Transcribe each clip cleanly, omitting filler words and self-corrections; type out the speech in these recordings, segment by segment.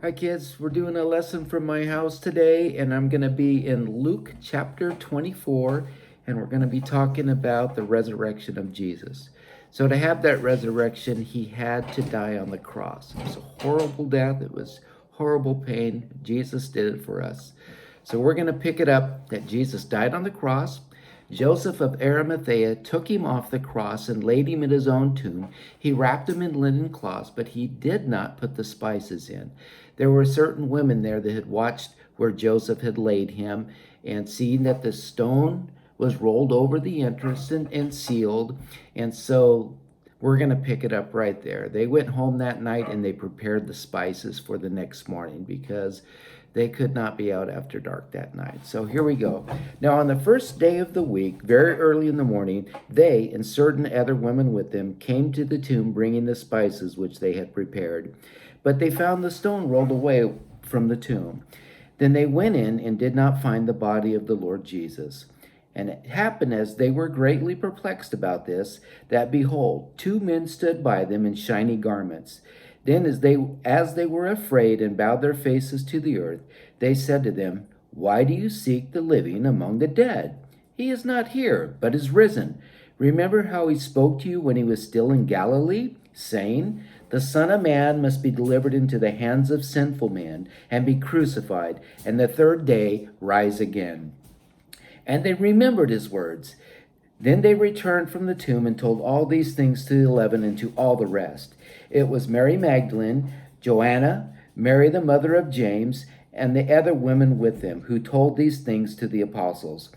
Hi kids, we're doing a lesson from my house today, and I'm going to be in Luke chapter 24, and we're going to be talking about the resurrection of Jesus. So to have that resurrection, he had to die on the cross. It was a horrible death. It was horrible pain. Jesus did it for us. So we're going to pick it up that Jesus died on the cross. Joseph of Arimathea took him off the cross and laid him in his own tomb. He wrapped him in linen cloths, but he did not put the spices in. There were certain women there that had watched where Joseph had laid him, and seen that the stone was rolled over the entrance and sealed. And so we're going to pick it up right there. They went home that night and they prepared the spices for the next morning because they could not be out after dark that night. So here we go. Now, on the first day of the week, very early in the morning, they and certain other women with them came to the tomb bringing the spices which they had prepared. But they found the stone rolled away from the tomb. Then they went in and did not find the body of the Lord Jesus. And it happened, as they were greatly perplexed about this, that behold, two men stood by them in shiny garments. Then as they were afraid and bowed their faces to the earth, they said to them, Why do you seek the living among the dead? He is not here, but is risen. Remember how he spoke to you when he was still in Galilee, saying, The Son of Man must be delivered into the hands of sinful men, and be crucified, and the third day rise again. And they remembered his words. Then they returned from the tomb and told all these things to the 11 and to all the rest. It was Mary Magdalene, Joanna, Mary the mother of James, and the other women with them, who told these things to the apostles.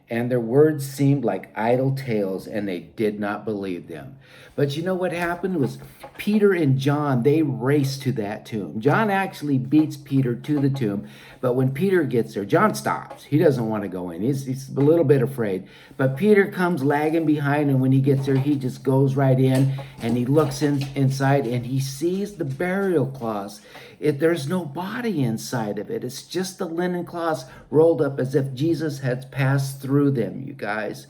And their words seemed like idle tales, and they did not believe them. But you know what happened was Peter and John, they raced to that tomb. John actually beats Peter to the tomb, but when Peter gets there, John stops. He doesn't want to go in. He's a little bit afraid. But Peter comes lagging behind, and when he gets there, he just goes right in, and he looks inside, and he sees the burial cloths. There's no body inside of it. It's just the linen cloths rolled up as if Jesus had passed through them, you guys.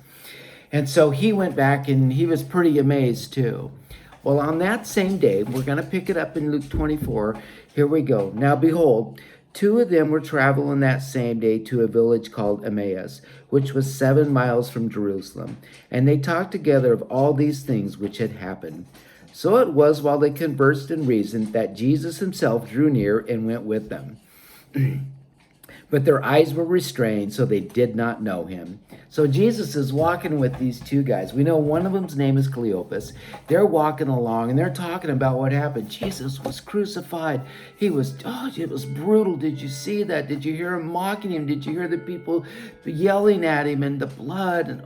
And so he went back and he was pretty amazed too. Well, on that same day, we're going to pick it up in Luke 24. Here we go. Now behold, two of them were traveling that same day to a village called Emmaus, which was 7 miles from Jerusalem. And they talked together of all these things which had happened. So it was while they conversed and reasoned that Jesus himself drew near and went with them. But their eyes were restrained, so they did not know him. So Jesus is walking with these two guys. We know one of them's name is Cleopas. They're walking along, and they're talking about what happened. Jesus was crucified. It was brutal. Did you see that? Did you hear him mocking him? Did you hear the people yelling at him and the blood? And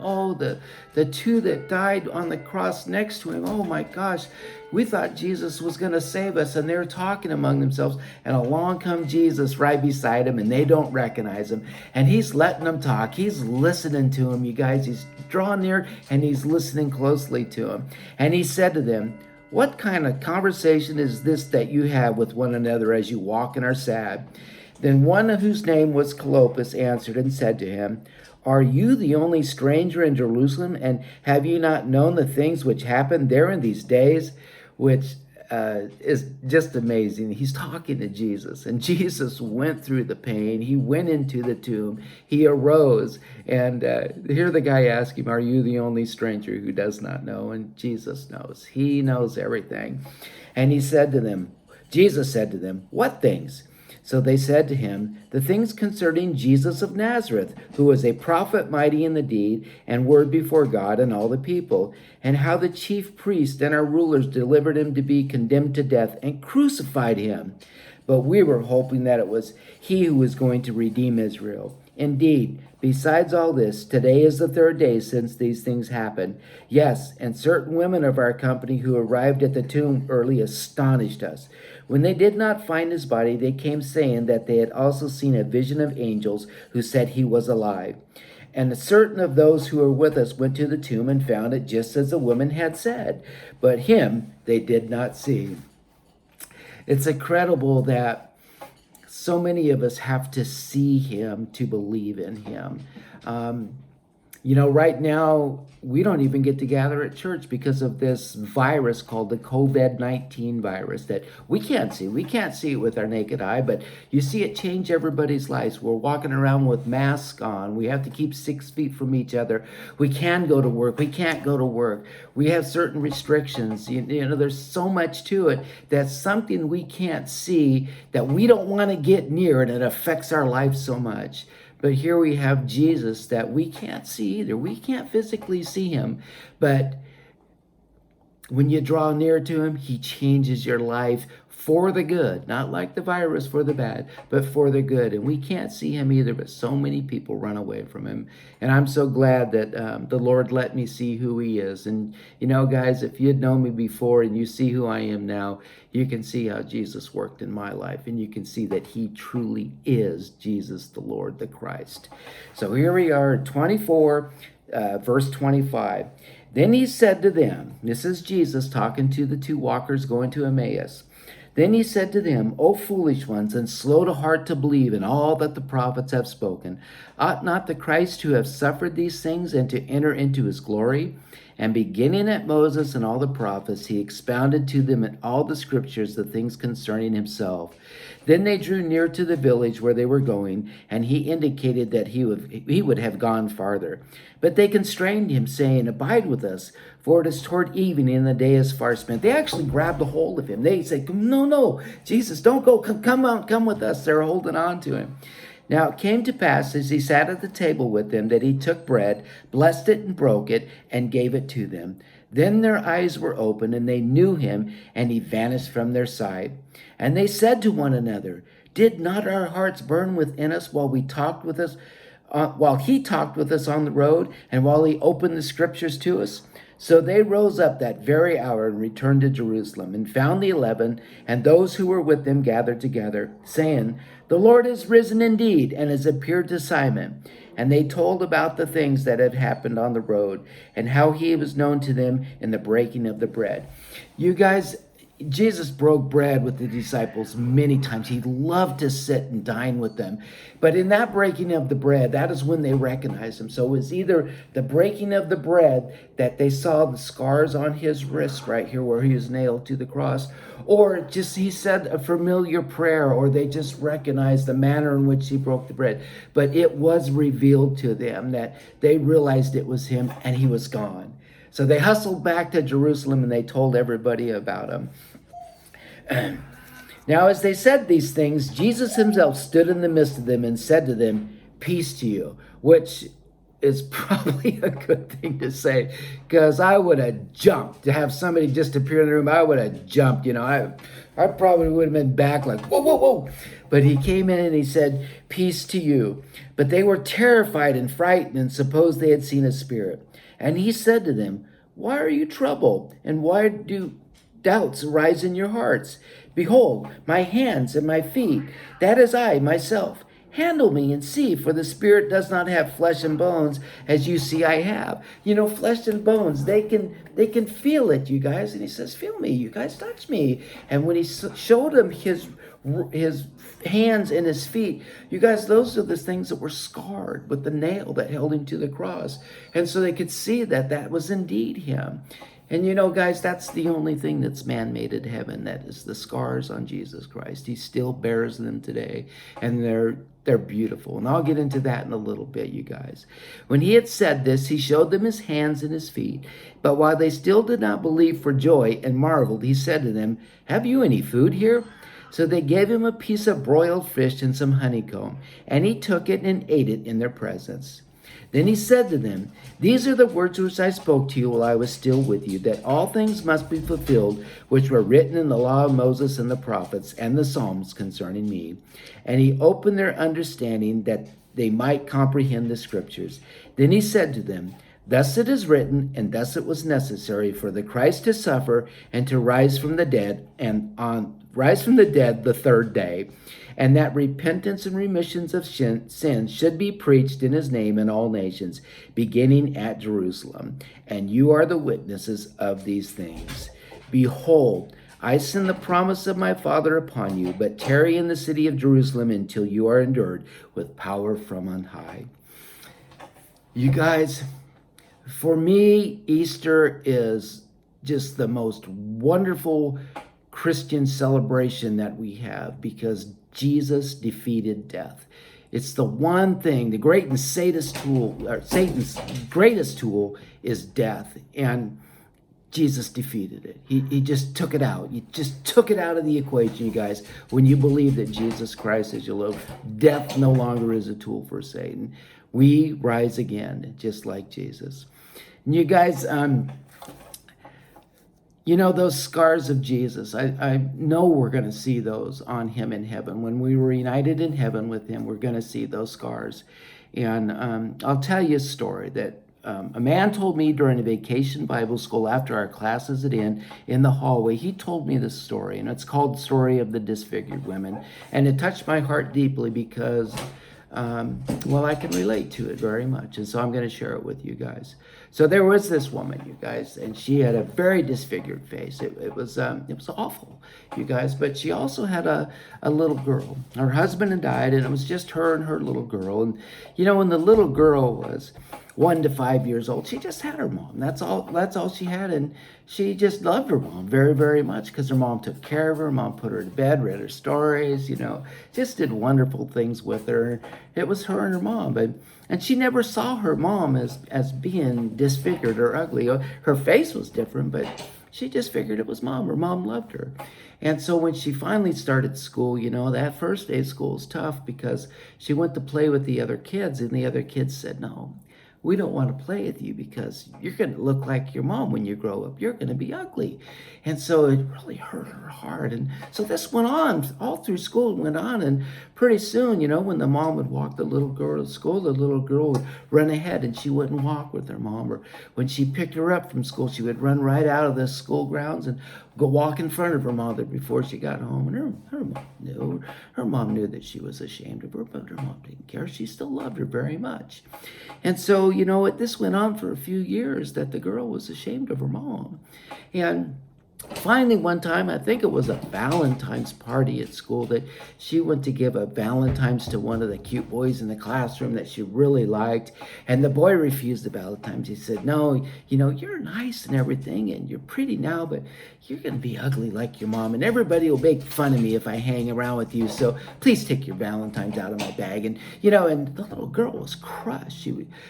the two that died on the cross next to him. Oh my gosh. We thought Jesus was going to save us, and they're talking among themselves, and along comes Jesus right beside him, and they don't recognize him, and he's letting them talk. He's listening to him, you guys. He's drawn near, and he's listening closely to him. And he said to them, What kind of conversation is this that you have with one another as you walk and are sad? Then one whose name was Cleopas answered and said to him, Are you the only stranger in Jerusalem, and have you not known the things which happened there in these days? Which is just amazing. He's talking to Jesus, and Jesus went through the pain. He went into the tomb. He arose, and here the guy asked him, Are you the only stranger who does not know? And Jesus knows. He knows everything. And Jesus said to them, What things? So they said to him, The things concerning Jesus of Nazareth, who was a prophet mighty in the deed and word before God and all the people, and how the chief priests and our rulers delivered him to be condemned to death and crucified him. But we were hoping that it was he who was going to redeem Israel. Indeed, besides all this, today is the third day since these things happened. Yes, and certain women of our company who arrived at the tomb early astonished us. When they did not find his body, they came saying that they had also seen a vision of angels who said he was alive. And certain of those who were with us went to the tomb and found it just as the woman had said, but him they did not see. It's incredible that so many of us have to see him to believe in him. Right now, we don't even get to gather at church because of this virus called the COVID-19 virus that we can't see. We can't see it with our naked eye, but you see it change everybody's lives. We're walking around with masks on. We have to keep 6 feet from each other. We can go to work. We can't go to work. We have certain restrictions. There's so much to it that's something we can't see that we don't want to get near, and it affects our life so much. But here we have Jesus that we can't see either. We can't physically see him. But when you draw near to him, he changes your life for the good. Not like the virus for the bad, but for the good. And we can't see him either, but so many people run away from him. And I'm so glad that the Lord let me see who he is. And, guys, if you'd known me before and you see who I am now, you can see how Jesus worked in my life. And you can see that he truly is Jesus, the Lord, the Christ. So here we are, 24, verse 25. Then he said to them, this is Jesus talking to the two walkers going to Emmaus. Then he said to them, O foolish ones, and slow to heart to believe in all that the prophets have spoken. Ought not the Christ to have suffered these things and to enter into his glory? And beginning at Moses and all the prophets, he expounded to them in all the scriptures the things concerning himself. Then they drew near to the village where they were going, and he indicated that he would have gone farther. But they constrained him, saying, Abide with us, for it is toward evening, and the day is far spent. They actually grabbed a hold of him. They said, No, Jesus, don't go. Come with us. They're holding on to him. Now it came to pass, as he sat at the table with them, that he took bread, blessed it, and broke it, and gave it to them. Then their eyes were opened, and they knew him, and he vanished from their sight. And they said to one another, Did not our hearts burn within us while he talked with us on the road, and while he opened the scriptures to us? So they rose up that very hour and returned to Jerusalem, and found the 11 and those who were with them gathered together, saying, The Lord is risen indeed, and has appeared to Simon. And they told about the things that had happened on the road, and how he was known to them in the breaking of the bread. You guys, Jesus broke bread with the disciples many times. He loved to sit and dine with them. But in that breaking of the bread, that is when they recognized him. So it was either the breaking of the bread that they saw the scars on his wrist right here where he was nailed to the cross, or just he said a familiar prayer, or they just recognized the manner in which he broke the bread. But it was revealed to them that they realized it was him, and he was gone. So they hustled back to Jerusalem, and they told everybody about him. Now, as they said these things, Jesus himself stood in the midst of them and said to them, Peace to you, which is probably a good thing to say, because I would have jumped to have somebody just appear in the room. I would have jumped, I probably would have been back like, whoa, whoa, whoa. But he came in and he said, Peace to you. But they were terrified and frightened and supposed they had seen a spirit. And he said to them, Why are you troubled? And why do doubts arise in your hearts? Behold, my hands and my feet, that is I myself. Handle me and see, for the spirit does not have flesh and bones, as you see I have. Flesh and bones, they can feel it, you guys. And he says, Feel me, you guys, touch me. And when he showed him his hands and his feet, you guys, those are the things that were scarred with the nail that held him to the cross. And so they could see that that was indeed him. And guys, that's the only thing that's man-made in heaven, that is the scars on Jesus Christ. He still bears them today, and they're beautiful. And I'll get into that in a little bit, you guys. When he had said this, he showed them his hands and his feet. But while they still did not believe for joy and marveled, he said to them, Have you any food here? So they gave him a piece of broiled fish and some honeycomb, and he took it and ate it in their presence. Then he said to them, These are the words which I spoke to you while I was still with you, that all things must be fulfilled which were written in the law of Moses and the prophets and the Psalms concerning me. And he opened their understanding that they might comprehend the scriptures. Then he said to them, Thus it is written, and thus it was necessary for the Christ to suffer and to rise from the dead, the third day, and that repentance and remissions of sins should be preached in his name in all nations, beginning at Jerusalem. And you are the witnesses of these things. Behold, I send the promise of my Father upon you, but tarry in the city of Jerusalem until you are endured with power from on high. You guys, for me, Easter is just the most wonderful Christian celebration that we have because Jesus defeated death. It's the one thing, the great and Satan's greatest tool is death. And Jesus defeated it. He just took it out. He just took it out of the equation, you guys. When you believe that Jesus Christ is your Lord, death no longer is a tool for Satan. We rise again, just like Jesus. And you guys, those scars of Jesus, I know we're going to see those on him in heaven. When we were united in heaven with him, we're going to see those scars. And I'll tell you a story that a man told me during a vacation Bible school after our classes in the hallway. He told me this story, and it's called The Story of the Disfigured Women. And it touched my heart deeply because, I can relate to it very much. And so I'm going to share it with you guys. So there was this woman, you guys, and she had a very disfigured face. It was awful, you guys. But she also had a little girl. Her husband had died, and it was just her and her little girl. And, when the little girl was 1 to 5 years old, she just had her mom. That's all she had, and she just loved her mom very, very much because her mom took care of her. Mom put her to bed, read her stories, just did wonderful things with her. It was her and her mom, and she never saw her mom as being disfigured or ugly. Her face was different, but she just figured it was mom. Her mom loved her. And so when she finally started school, that first day of school was tough because she went to play with the other kids, and the other kids said, "No, we don't want to play with you because you're going to look like your mom when you grow up. You're going to be ugly." And so it really hurt her heart. And so this went on all through school. It went on. And pretty soon, when the mom would walk the little girl to school, the little girl would run ahead and she wouldn't walk with her mom. Or when she picked her up from school, she would run right out of the school grounds and go walk in front of her mother before she got home. And her mom knew. Her mom knew that she was ashamed of her, but her mom didn't care. She still loved her very much. And so, this went on for a few years that the girl was ashamed of her mom. And finally, one time, I think it was a Valentine's party at school, that she went to give a Valentine's to one of the cute boys in the classroom that she really liked. And the boy refused the Valentine's. He said, "No, you're nice and everything, and you're pretty now, but you're going to be ugly like your mom. And everybody will make fun of me if I hang around with you. So please take your Valentine's out of my bag." And, and the little girl was crushed.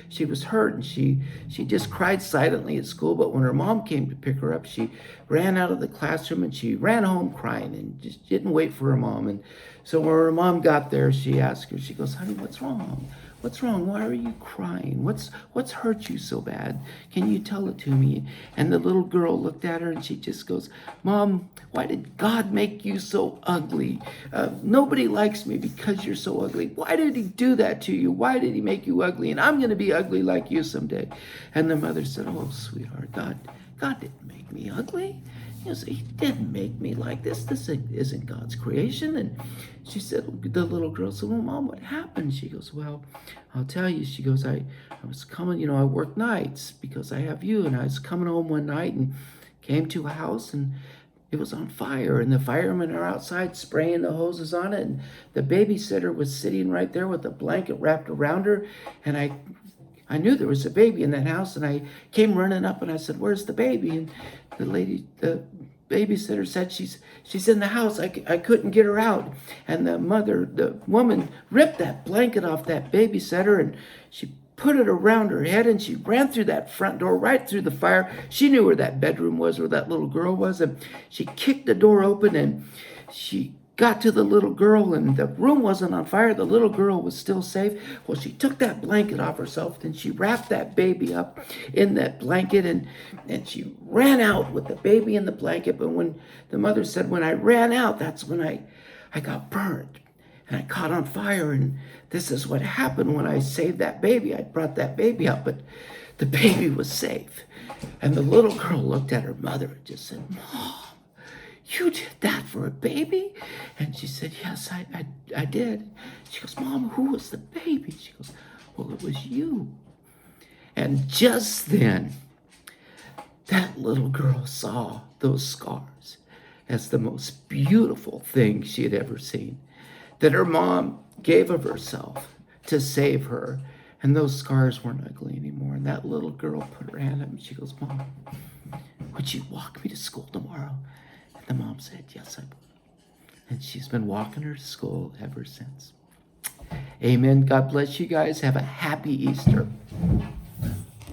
She was hurt, and she just cried silently at school. But when her mom came to pick her up, she ran out of the classroom and she ran home crying and just didn't wait for her mom. And so when her mom got there, she asked her, she goes, "Honey, what's wrong? What's wrong? Why are you crying? What's hurt you so bad? Can you tell it to me?" And the little girl looked at her and she just goes, "Mom, why did God make you so ugly? Nobody likes me because you're so ugly. Why did he do that to you? Why did he make you ugly? And I'm going to be ugly like you someday." And the mother said, "Oh, sweetheart, God didn't make me ugly. He didn't make me like this. This isn't God's creation." And she said, the little girl said, "Well, Mom, what happened?" She goes, "Well, I'll tell you." She goes, I was coming, I work nights because I have you. And I was coming home one night and came to a house and it was on fire. And the firemen are outside spraying the hoses on it. And the babysitter was sitting right there with a blanket wrapped around her. And I knew there was a baby in that house, and I came running up and I said, "Where's the baby?" And the babysitter said, she's in the house. I couldn't get her out. And the woman ripped that blanket off that babysitter and she put it around her head and she ran through that front door, right through the fire. She knew where that bedroom was, where that little girl was. And she kicked the door open and she got to the little girl, and the room wasn't on fire. The little girl was still safe. Well, she took that blanket off herself, and she wrapped that baby up in that blanket, and she ran out with the baby in the blanket. But when the mother said, when I ran out, that's when I got burned, and I caught on fire, and this is what happened when I saved that baby. I brought that baby out, but the baby was safe. And the little girl looked at her mother and just said, "Mom, you did that for a baby?" And she said, "Yes, I did." She goes, "Mom, who was the baby?" She goes, "Well, it was you." And just then, that little girl saw those scars as the most beautiful thing she had ever seen. That her mom gave of herself to save her. And those scars weren't ugly anymore. And that little girl put her hand up and she goes, Mom, would you walk me to school tomorrow? And the mom said, yes, I would. And she's been walking her to school ever since. Amen. God bless you guys. Have a happy Easter.